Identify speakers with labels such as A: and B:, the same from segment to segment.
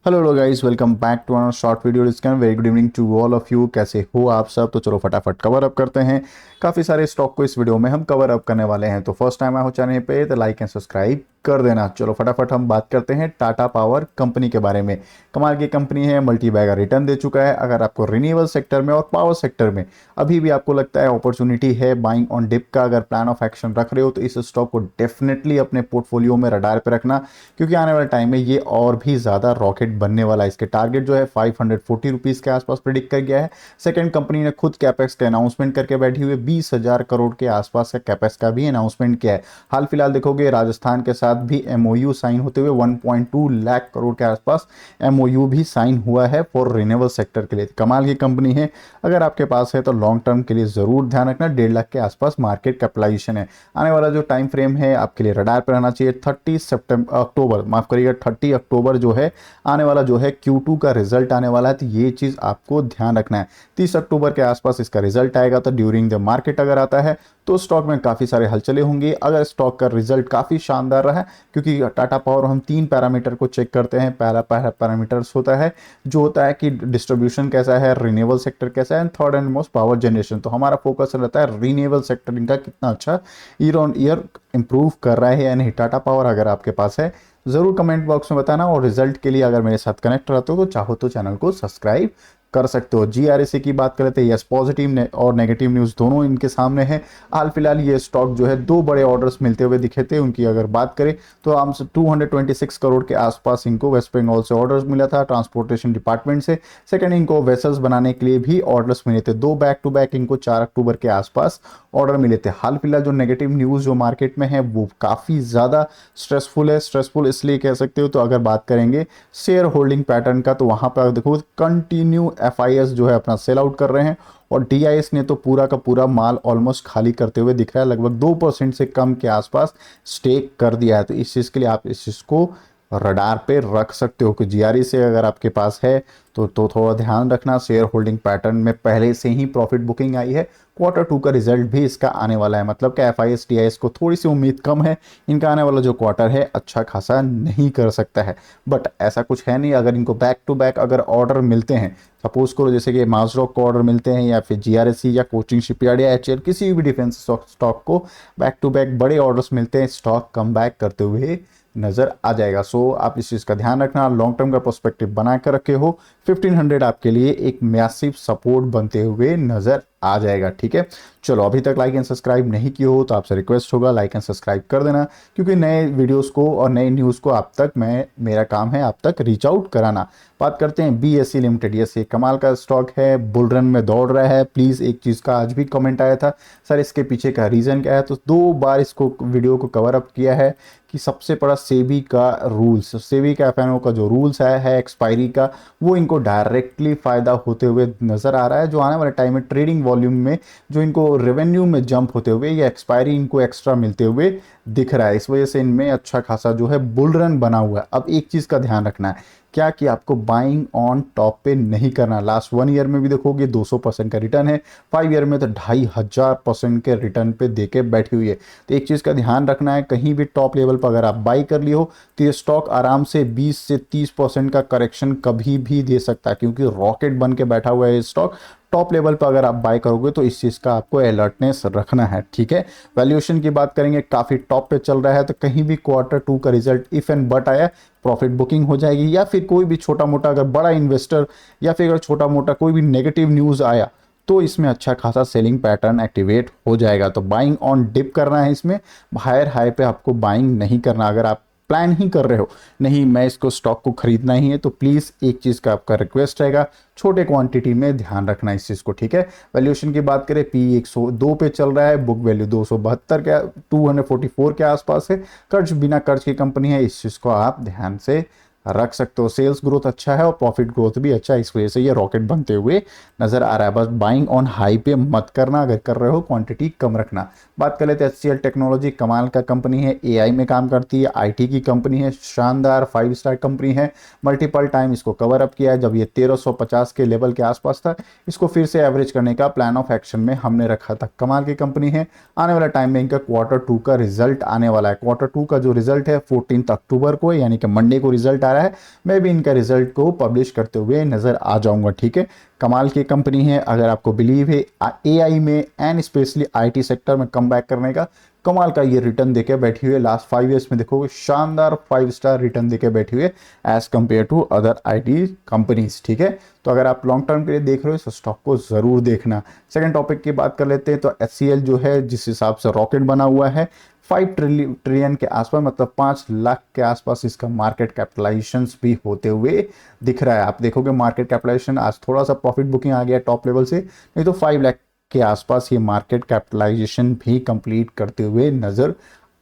A: Hello guys, welcome back to another short video discussion. Very good evening to all of you. कैसे हो आप सब? तो चलो फटाफट कवर अप करते हैं। काफ़ी सारे स्टॉक को इस वीडियो में हम कवर अप करने वाले हैं। तो फर्स्ट टाइम आए हो चैनल पे तो लाइक एंड सब्सक्राइब कर देना। चलो फटाफट हम बात करते हैं टाटा पावर कंपनी के बारे में। कमाल की कंपनी है, मल्टी बैगर रिटर्न दे चुका है। अगर आपको रिन्यूएबल सेक्टर में और पावर सेक्टर में अभी भी आपको लगता है अपॉर्चुनिटी है बाइंग ऑन डिप का, अगर प्लान ऑफ एक्शन रख रहे हो तो इस स्टॉक को डेफिनेटली अपने पोर्टफोलियो में रडार पे रखना, क्योंकि आने वाले टाइम में ये और भी ज़्यादा रॉकेट बनने वाला है। इसके टारगेट जो है 540 रुपीज़ के आसपास प्रिडिक्ट कर गया है। सेकंड, कंपनी ने खुद कैपेक्स का अनाउंसमेंट करके बैठी हुई है। 20,000 करोड़ के आसपास का कैपेक्स का भी अनाउंसमेंट किया है। हाल फिलहाल देखोगे राजस्थान के साथ भी एमओयू साइन होते हुए 1.2 लाख करोड़ के आसपास एमओयू भी साइन हुआ है फॉर रिन्यूएबल सेक्टर के लिए। कमाल की कंपनी है, अगर आपके पास है तो लॉन्ग टर्म के लिए जरूर ध्यान रखना। 1.5 लाख के आसपास मार्केट कैपिटलाइजेशन है। आने वाला जो टाइम फ्रेम है आपके लिए रडार पर रहना चाहिए। 30 अक्टूबर, माफ करिएगा 30 अक्टूबर जो है आने वाला, जो है Q2 का रिजल्ट आने वाला है, तो ये चीज़ आपको ध्यान रखना है। 30 अक्टूबर के आसपास इसका रिजल्ट आएगा, तो ड्यूरिंग द मार्केट अगर आता है तो स्टॉक में काफ़ी सारे हलचलें होंगी। अगर स्टॉक का रिजल्ट काफ़ी शानदार रहा है, क्योंकि टाटा पावर हम 3 पैरामीटर को चेक करते हैं। पहला पैरामीटर्स होता है जो होता है कि डिस्ट्रीब्यूशन कैसा है, रिन्यूएबल सेक्टर कैसा है, and third and most power generation. तो हमारा फोकस रहता है रिन्यूएबल सेक्टर इनका कितना अच्छा ईयर ऑन ईयर इंप्रूव कर रहा है या नहीं। टाटा पावर अगर आपके पास है ज़रूर कमेंट बॉक्स में बताना, और रिजल्ट के लिए अगर मेरे साथ कनेक्ट रहते हो तो चाहो तो चैनल को सब्सक्राइब कर सकते हो। जीआरएसी की बात करें तो यस, पॉजिटिव और नेगेटिव न्यूज़ दोनों इनके सामने है। हाल फिलहाल ये स्टॉक जो है 2 बड़े ऑर्डर्स मिलते हुए दिखे थे। उनकी अगर बात करें तो हम 226 करोड़ के आसपास इनको वेस्ट बंगाल से ऑर्डर्स मिला था, ट्रांसपोर्टेशन डिपार्टमेंट से। सेकंड, इनको वेसल्स बनाने के लिए भी ऑर्डर्स मिले थे। 2 बैक टू बैक इनको 4 अक्टूबर के आसपास ऑर्डर मिले थे। हाल फिलहाल जो नेगेटिव न्यूज़ जो मार्केट में है वो काफ़ी ज़्यादा स्ट्रेसफुल है। स्ट्रेसफुल इसलिए कह सकते हो, तो अगर बात करेंगे शेयर होल्डिंग पैटर्न का, तो वहाँ पर देखो कंटिन्यू एफआईएस जो है अपना सेल आउट कर रहे हैं, और डीआईएस ने तो पूरा का पूरा माल ऑलमोस्ट खाली करते हुए दिख रहा है। लगभग 2% से कम के आसपास स्टेक कर दिया है। तो इस चीज़ के लिए आप इस चीज़ को रडार पे रख सकते हो कि जीआरई से अगर आपके पास है तो थोड़ा ध्यान रखना। शेयर होल्डिंग पैटर्न में पहले से ही प्रॉफिट बुकिंग आई है। Q2 का रिजल्ट भी इसका आने वाला है, मतलब कि एफआईएस टीआईएस को थोड़ी सी उम्मीद कम है। इनका आने वाला जो क्वार्टर है अच्छा खासा नहीं कर सकता है, बट ऐसा कुछ है नहीं। अगर इनको बैक टू बैक अगर ऑर्डर मिलते हैं, सपोज करो जैसे कि माजरॉक को ऑर्डर मिलते हैं, या फिर जीआरएससी या कोचिंग शिपयार्ड या एचएल, किसी भी डिफेंस स्टॉक को बैक टू बैक बड़े ऑर्डर्स मिलते हैं, स्टॉक कम बैक करते हुए नजर आ जाएगा। सो आप इस चीज़ का ध्यान रखना। लॉन्ग टर्म का पर्सपेक्टिव बना कर रखे हो, 1500 आपके लिए एक मैसिव सपोर्ट बनते हुए नजर आ जाएगा। ठीक है, चलो अभी तक लाइक एंड सब्सक्राइब नहीं किए हो तो आपसे रिक्वेस्ट होगा लाइक एंड सब्सक्राइब कर देना, क्योंकि नए वीडियोस को और नए न्यूज़ को आप तक मेरा काम है आप तक रीच आउट कराना। बात करते हैं बीएसई लिमिटेड। ये कमाल का स्टॉक है, बुल रन में दौड़ रहा है। प्लीज़, एक चीज़ का आज भी कमेंट आया था, सर इसके पीछे का रीज़न क्या है, तो 2 बार इसको वीडियो को कवर अप किया है कि सबसे बड़ा सेबी का रूल्स, सेबी का एफएनओ का जो रूल्स है एक्सपायरी का, वो इनको डायरेक्टली फ़ायदा होते हुए नज़र आ रहा है। जो आने वाले टाइम में ट्रेडिंग वॉल्यूम में जो इनको रेवेन्यू में जंप होते हुए या एक्सपायरी इनको एक्स्ट्रा मिलते हुए दिख रहा है, इस वजह से इनमें अच्छा खासा जो है बुल रन बना हुआ है। अब एक चीज़ का ध्यान रखना है क्या, कि आपको बाइंग ऑन टॉप पे नहीं करना। लास्ट 1 ईयर में भी देखोगे 200% का रिटर्न है, 5 ईयर में तो 2500% के रिटर्न पे देके बैठी हुई है। तो एक चीज़ का ध्यान रखना है, कहीं भी टॉप लेवल पर अगर आप बाई कर लिए हो तो ये स्टॉक आराम से 20 से 30% का करेक्शन कभी भी दे सकता है, क्योंकि रॉकेट बन के बैठा हुआ है ये स्टॉक। टॉप लेवल पर अगर आप बाय करोगे तो इस चीज़ का आपको अलर्टनेस रखना है। ठीक है, वैल्यूएशन की बात करेंगे, काफ़ी टॉप पे चल रहा है, तो कहीं भी Q2 का रिजल्ट इफ एंड बट आया प्रॉफिट बुकिंग हो जाएगी, या फिर कोई भी छोटा मोटा अगर बड़ा इन्वेस्टर या फिर अगर छोटा मोटा कोई भी नेगेटिव न्यूज़ आया तो इसमें अच्छा खासा सेलिंग पैटर्न एक्टिवेट हो जाएगा। तो बाइंग ऑन डिप करना है, इसमें हायर हाई पे आपको बाइंग नहीं करना। अगर आप प्लान ही कर रहे हो नहीं मैं इसको स्टॉक को खरीदना ही है, तो प्लीज़ एक चीज़ का आपका रिक्वेस्ट रहेगा, छोटे क्वांटिटी में ध्यान रखना इस चीज़ को। ठीक है, वैल्यूएशन की बात करें पी 102 पे चल रहा है, बुक वैल्यू 272 के 244 के आसपास है। कर्ज बिना कर्ज की कंपनी है, इस चीज़ को आप ध्यान से रख सकते हो। सेल्स ग्रोथ अच्छा है और प्रॉफिट ग्रोथ भी अच्छा है, इस वजह से ये रॉकेट बनते हुए नजर आ रहा है। बस बाइंग ऑन हाई पे मत करना, अगर कर रहे हो क्वांटिटी कम रखना। बात कर लेते हैं एचसीएल टेक्नोलॉजी, कमाल का कंपनी है, एआई में काम करती है, आईटी की कंपनी है, शानदार 5 स्टार कंपनी है। मल्टीपल टाइम इसको कवर अप किया है, जब ये 1350 के लेवल के आसपास था, इसको फिर से एवरेज करने का प्लान ऑफ एक्शन में हमने रखा था। कमाल की कंपनी है, आने वाला टाइम में इनका Q2 का रिजल्ट आने वाला है। Q2 का जो रिजल्ट है 14 अक्टूबर को, यानी कि मंडे को रिजल्ट आ रहा है। रहा है, मैं भी इनका रिजल्ट को पब्लिश करते हुए नज़र आ जाऊंगा। ठीक है, कमाल की कंपनी है। अगर आपको बिलीव है एआई में एंड स्पेशली आईटी सेक्टर में कम बैक करने का, कमाल का ये रिटर्न देके बैठी हुई है। लास्ट 5 ईयर्स में देखोगे शानदार 5 स्टार रिटर्न देके बैठी हुई है as compare to other IT companies. ठीक है, तो अगर आप लॉन्ग टर्म के लिए देख रहे हो तो स्टॉक को जरूर देखना। सेकंड टॉपिक की बात कर लेते हैं, तो एचसीएल जो है जिस हिसाब से रॉकेट बना हुआ है 5 ट्रिलियन के आसपास, मतलब 5 लाख के आसपास इसका मार्केट कैपिटलाइजेशन भी होते हुए दिख रहा है। आप देखोगे मार्केट कैपिटलाइजेशन आज थोड़ा सा प्रॉफिट बुकिंग आ गया टॉप लेवल से, नहीं तो 5 लाख के आसपास ये मार्केट कैपिटलाइजेशन भी कंप्लीट करते हुए नजर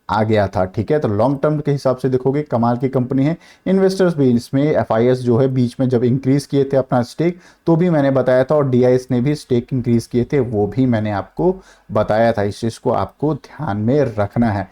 A: आ गया था। ठीक है, तो लॉन्ग टर्म के हिसाब से देखोगे कमाल की कंपनी है। इन्वेस्टर्स भी इसमें एफआईएस जो है बीच में जब इंक्रीज किए थे अपना स्टेक तो भी मैंने बताया था, और डीआईएस ने भी स्टेक इंक्रीज किए थे वो भी मैंने आपको बताया था। इस चीज़ को आपको ध्यान में रखना है।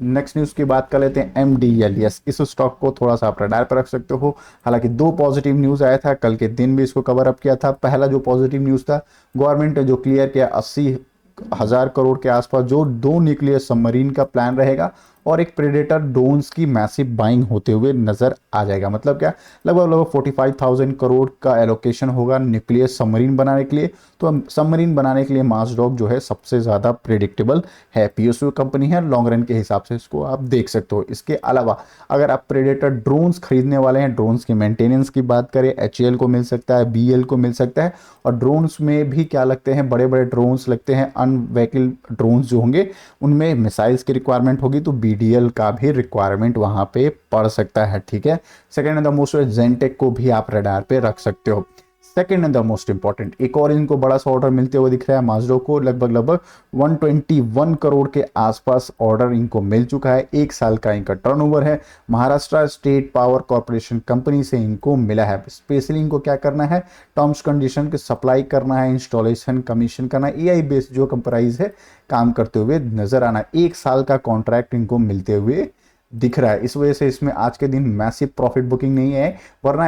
A: नेक्स्ट न्यूज़ की बात कर लेते हैं, एमडीएल। यस, इस स्टॉक को थोड़ा सा आप रडार पर रख सकते हो। हालांकि 2 पॉजिटिव न्यूज़ आया था, कल के दिन भी इसको कवर अप किया था। पहला जो पॉजिटिव न्यूज़ था, गवर्नमेंट ने जो क्लियर किया 80,000 करोड़ के आसपास जो 2 न्यूक्लियर सबमरीन का प्लान रहेगा और एक प्रेडेटर ड्रोन्स की मैसिव बाइंग होते हुए नजर आ जाएगा। मतलब क्या, लगभग 45,000 करोड़ का एलोकेशन होगा न्यूक्लियर सबमरीन बनाने के लिए। तो सबमरीन बनाने के लिए मासडॉक जो है सबसे ज़्यादा प्रेडिक्टेबल है, पीएसयू कंपनी है। लॉन्ग रन के हिसाब से इसको आप देख सकते हो। इसके अलावा अगर आप प्रेडेटर ड्रोन्स खरीदने वाले हैं, ड्रोन्स की मेंटेनेंस की बात करें, एचएएल को मिल सकता है, बीएल को मिल सकता है। और ड्रोन्स में भी क्या लगते हैं, बड़े बड़े ड्रोन्स लगते हैं, अनव्हीकल ड्रोन्स जो होंगे उनमें मिसाइल्स की रिक्वायरमेंट होगी, तो बीडीएल का भी रिक्वायरमेंट वहां पे पड़ सकता है। ठीक है, सेकंड एंड द मोस्ट जेनटेक को भी आप रडार पे रख सकते हो। Second and the most important, एक और इनको बड़ा सा ऑर्डर मिलते हुए दिख रहा है माजडो को। लगभग 121 करोड़ के आसपास ऑर्डर इनको मिल चुका है। 1 साल का इनका टर्नओवर है। Maharashtra state power corporation company से इनको मिला है। स्पेशली इनको क्या करना है, टर्म्स कंडीशन के सप्लाई करना है, इंस्टॉलेशन कमीशन करना है, एआई बेस्ड जो कंपराइज है काम करते हुए नजर आना। 1 साल का कॉन्ट्रैक्ट इनको मिलते हुए दिख रहा है। इस वजह से इसमें आज के दिन मैसिव प्रॉफिट बुकिंग नहीं है, वरना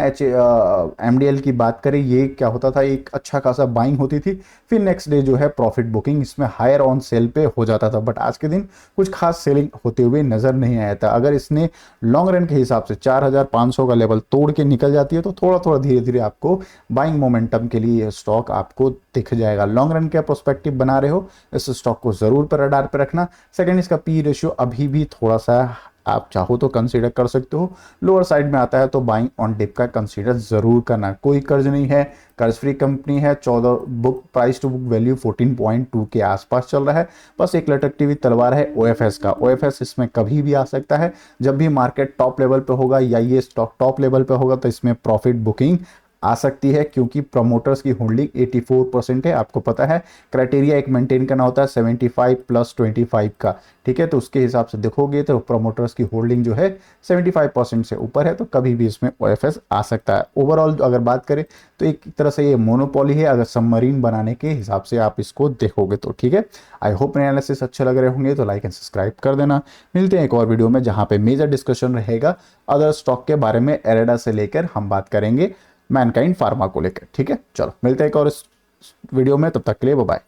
A: एमडीएल की बात करें, ये क्या होता था, एक अच्छा खासा बाइंग होती थी, फिर नेक्स्ट डे जो है प्रॉफिट बुकिंग इसमें हायर ऑन सेल पे हो जाता था। बट आज के दिन कुछ खास सेलिंग होते हुए नजर नहीं आया था। अगर इसने लॉन्ग रन के हिसाब से 4,500 का लेवल तोड़ के निकल जाती है तो थोड़ा थोड़ा धीरे धीरे आपको बाइंग मोमेंटम के लिए स्टॉक आपको दिख जाएगा। लॉन्ग रन के पर्सपेक्टिव बना रहे हो, इस स्टॉक को जरूर पर रडार पे रखना। सेकंड, इसका पी रेशियो अभी भी थोड़ा सा आप चाहो तो कंसीडर कर सकते हो, लोअर साइड में आता है तो बाइंग ऑन डिप का कंसीडर जरूर करना। कोई कर्ज नहीं है, कर्ज फ्री कंपनी है। 14 book price to book value 14.2 के आसपास चल रहा है। बस एक लटकती हुई तलवार है ओएफएस का। ओएफएस इसमें कभी भी आ सकता है, जब भी मार्केट टॉप लेवल पे होगा या ये स्टॉक टॉप लेवल पे होगा तो इसमें प्रॉफिट बुकिंग आ सकती है, क्योंकि प्रमोटर्स की होल्डिंग 84% है। आपको पता है क्राइटेरिया एक मेंटेन करना होता है 75 + 25 का। ठीक है, तो उसके हिसाब से देखोगे तो प्रमोटर्स की होल्डिंग जो है 75% से ऊपर है, तो कभी भी इसमें ओएफएस आ सकता है। ओवरऑल अगर बात करें तो एक तरह से ये मोनोपोली है अगर सबमरीन बनाने के हिसाब से आप इसको देखोगे तो। ठीक है, आई होप मेरे एनालिसिस अच्छे लग रहे होंगे, तो लाइक एंड सब्सक्राइब कर देना। मिलते हैं एक और वीडियो में जहां पे मेजर डिस्कशन रहेगा अदर स्टॉक के बारे में, एरेडा से लेकर हम बात करेंगे मैनकाइंड फार्मा को लेकर। ठीक है, चलो मिलते हैं एक और इस वीडियो में, तब तक के लिए बाय बाय।